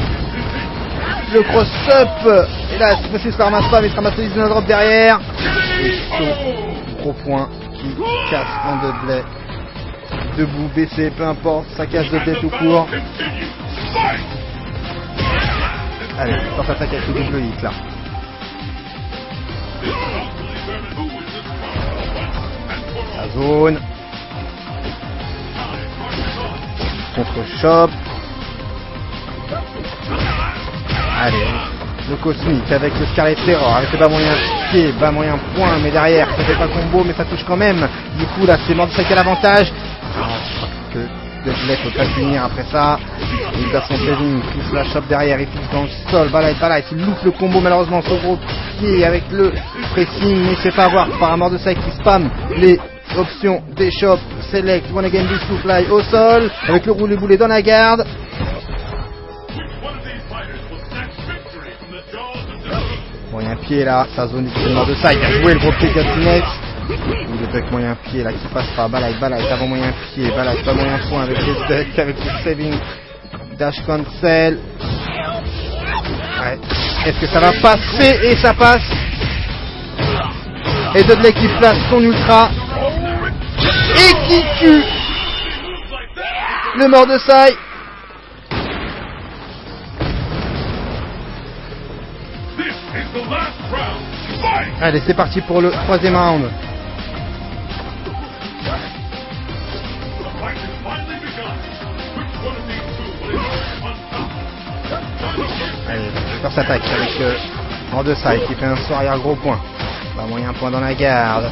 le cross-up. Et là, cette fois-ci, il se la ramasse pas, mais il se ramasse le 19 drop derrière. Et gros point qui casse un Dudley. Debout, baissé, peu importe, ça casse Dudley tout court. Allez, on s'attaque avec le double hit là. La zone. Contre-choc. Allez, le cosmique avec le Scarlet Terror, avec le bas moyen pied, bas moyen point, mais derrière ça fait pas combo, mais ça touche quand même. Du coup là c'est Mordesai qui a l'avantage. Que Dudley peut pas finir après ça. Il perd son saving, il pousse la chope derrière, il fixe dans le sol, balade, il loupe le combo malheureusement sur gros pied avec le pressing, mais il se fait pas avoir par un Mordesai qui spam les options des shops, select, one again, this to fly au sol, avec le roulé boulet dans la garde. Moyen pied là, sa zone est Mordesai, il a joué le gros pied Gatinex. Il est avec moyen pied là qui passe pas, balade, avant moyen pied, balade, pas moyen point avec les ducks, avec le saving, dash cancel. Ouais. Est-ce que ça va passer? Et ça passe. Et Dudley qui place son ultra. Et qui tue le Mordesai. Allez, c'est parti pour le troisième round. Allez, Super s'attaque avec Mordesai qui fait un saut arrière gros point. Pas moyen point dans la garde.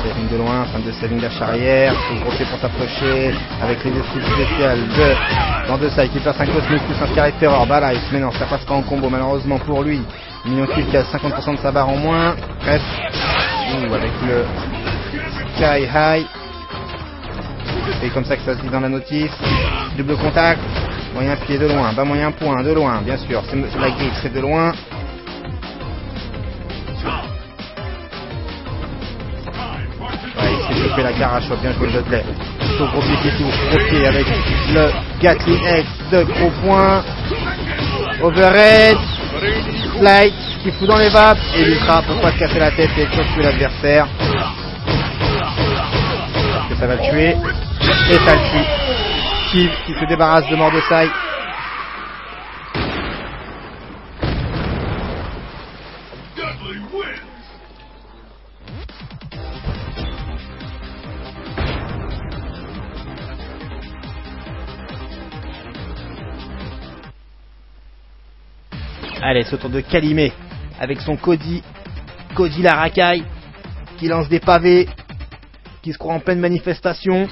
Saving de loin, fin de saving dash arrière, tout gros pied pour s'approcher, avec les esquives spéciales de Mordesai qui passe un cosmic plus un Scarlet Terror, balise, mais non, ça passe pas en combo malheureusement pour lui. Mignon kill qui a 50% de sa barre en moins, presque, avec le Sky High, c'est comme ça que ça se dit dans la notice, double contact, moyen pied de loin, bas moyen point de loin, bien sûr, c'est la grille, c'est de loin. Il s'est chopé la carache, bien joué le Dudley. Son gros pied qui touche, gros pied avec le Gatling X de gros points. Overhead, Flight qui fout dans les vapes et l'ultra peut pas se casser la tête et tuer l'adversaire. Est-ce que ça va le tuer? Et ça le tue. Steve qui se débarrasse de Mordesai. Allez, ce tour de Kalimé avec son Cody la racaille qui lance des pavés, qui se croit en pleine manifestation.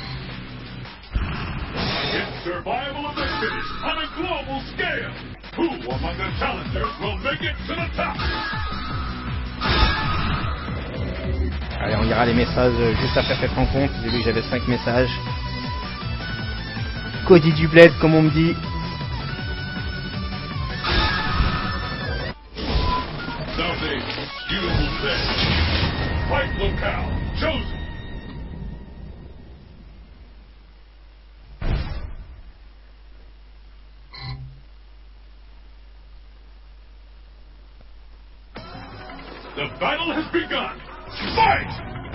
Allez, on lira les messages juste après cette rencontre. J'ai vu que j'avais 5 messages. Cody du Bled, comme on me dit.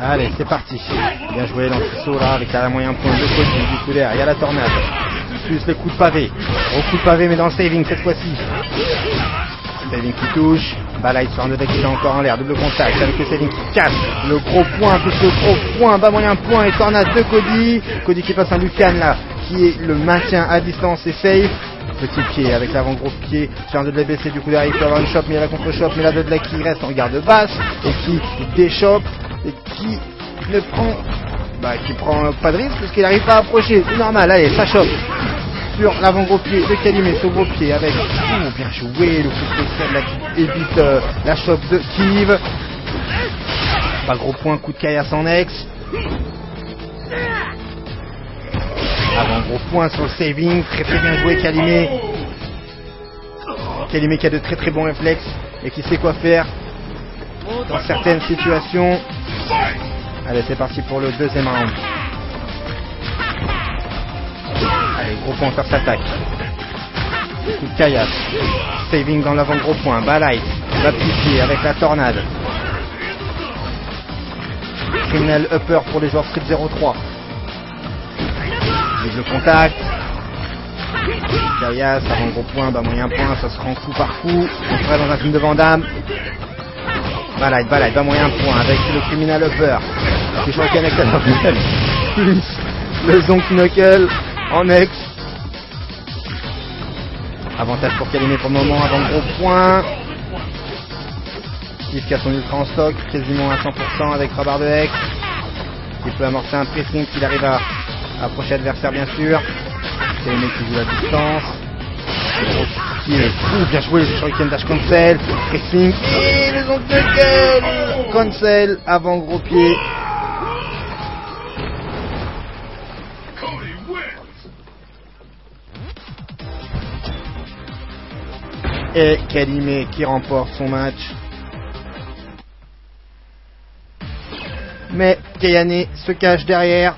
Allez, c'est parti. Bien joué dans ce saut là avec la moyen point de Cody du coup derrière. Il y a la tornade. Plus les coups de pavé. Gros coup de pavé mais dans le saving cette fois-ci. Saving qui touche. Balade sur un deck qui est encore en l'air. Double contact avec le saving qui casse. Le gros point plus le gros point. Bas moyen point et tornade de Cody. Cody qui passe un Lucan là qui est le maintien à distance et safe. Petit pied avec l'avant-gros pied sur un Dudley baissé, du coup derrière il peut avoir une chope, mais il y a la contre-chope, mais la Dudley qui reste en garde basse et qui déchoppe et qui ne prend pas de risque parce qu'il n'arrive pas à approcher, c'est normal. Allez, ça chope sur l'avant-gros pied de Calimé, ce gros pied avec bien joué, le coup de spécial là qui évite la chope de Kiv. Pas gros point, coup de caillasse en ex. Avant gros point sur le saving, très bien joué Calimé. Calimé qui a de très bons réflexes et qui sait quoi faire dans certaines situations. Allez, c'est parti pour le deuxième round. Allez, gros point sur s'attaque. Coup de caillasse. Saving dans l'avant gros point. Balai. Va pied avec la tornade. Criminal upper pour les joueurs Street 03. Le contact. Caillasse, avant gros point, bas moyen point, ça se rend coup par coup. On serait dans un film de Van Damme. Balai, bas moyen point avec le criminal upper. Le shuriken avec la plus le zonk knuckle en ex. Avantage pour Calimé pour le moment, avant gros point. Steve qui a son ultra en stock, quasiment à 100% avec 3 barres de hex. Il peut amorcer un pressing s'il arrive à approcher l'adversaire bien sûr. Calimé qui joue la distance. Bien joué, le shuriken dash cancel. Pressing et le zonk knuckle. Cancel, avant gros pied. Et Calimé qui remporte son match. Mais Kayane se cache derrière.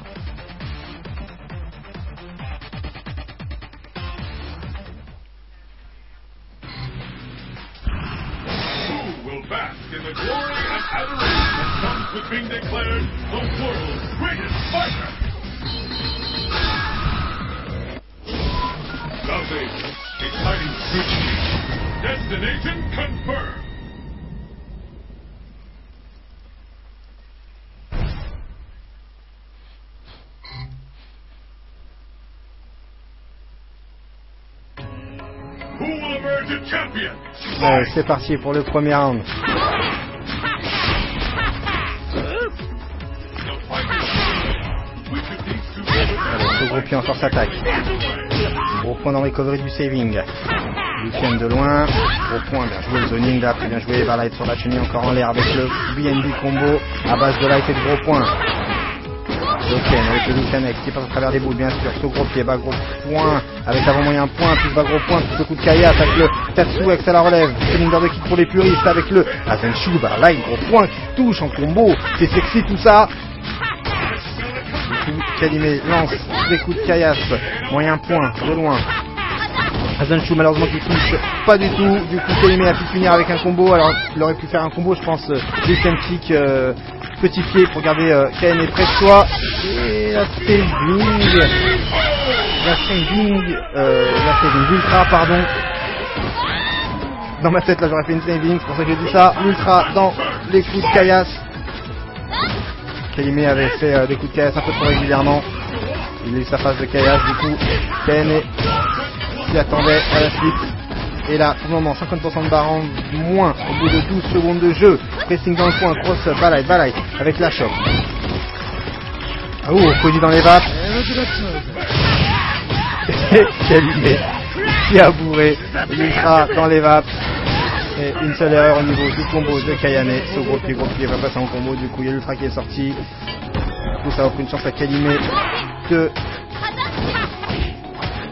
Who will bask in the glory and adoration that comes with being declared the world's greatest fighter? Nothing. Exciting scrutiny. Destination confirmed. Who will emerge a champion? Allez, c'est parti pour le premier round. Allez, ce gros pied en force attaque. Gros point dans le recovery du saving. Lucian de loin. Gros point, bien joué le zoning là, très bien joué. Barlight sur la chenille encore en l'air avec le BNB combo à base de light et de gros points. Lucian avec le Lucian X qui passe à travers des boules, bien sûr. Ce gros pied, bas gros point avec avant moyen point, plus bas gros point, plus le coup de caillasse avec le Tatsu X à la relève. Cylinder de kick pour les puristes avec le Azenshu, Barlight, gros point qui touche en combo. C'est sexy tout ça. Calimé lance des coups de caillasse, moyen point de loin. Azenshu malheureusement qui touche pas du tout. Du coup Calimé a pu finir avec un combo. Alors il aurait pu faire un combo, je pense, Lucian kick, petit pied pour garder Calimé près de soi. Et la saving l'ultra pardon. Dans ma tête là j'aurais fait une saving, c'est pour ça que j'ai dit ça. L'ultra dans les coups de caillasse. Calimé avait fait des coups de caillasse un peu trop régulièrement. Il a eu sa phase de caillasse, du coup Calimé s'y attendait à la suite. Et là, pour le moment, 50% de barre en moins au bout de 12 secondes de jeu. Pressing dans le coin, cross, balai, avec la choc. Cody dans les vapes. Et Calimé qui a bourré l'ultra dans les vapes. Et une seule erreur au niveau du combo de Kayane. Ce gros pied va passer en combo. Du coup, il y a l'ultra qui est sorti. Du coup, ça offre une chance à Calimé de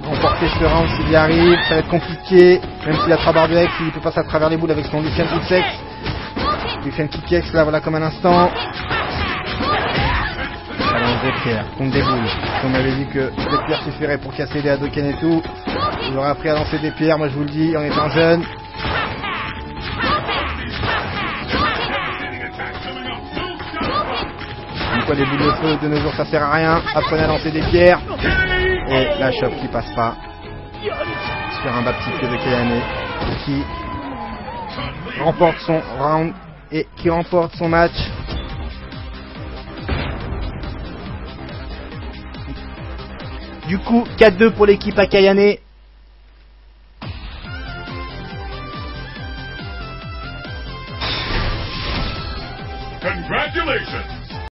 remporter ce round s'il y arrive. Ça va être compliqué. Même s'il a 3 barres de X, il peut passer à travers les boules avec son Lucian X. Lucian kick X, là, voilà, comme un instant. Alors, des pierres contre des boules. On avait dit que les pierres suffiraient pour casser les Hadoken et tout. Il aurait appris à lancer des pierres, moi je vous le dis, en étant jeune. Les boules de feu de nos jours ça sert à rien, apprenez à lancer des pierres. Et la chope qui passe pas sur un bas petit pied de Kayane qui remporte son round et qui remporte son match. Du coup 4-2 pour l'équipe à Kayane. Congratulations!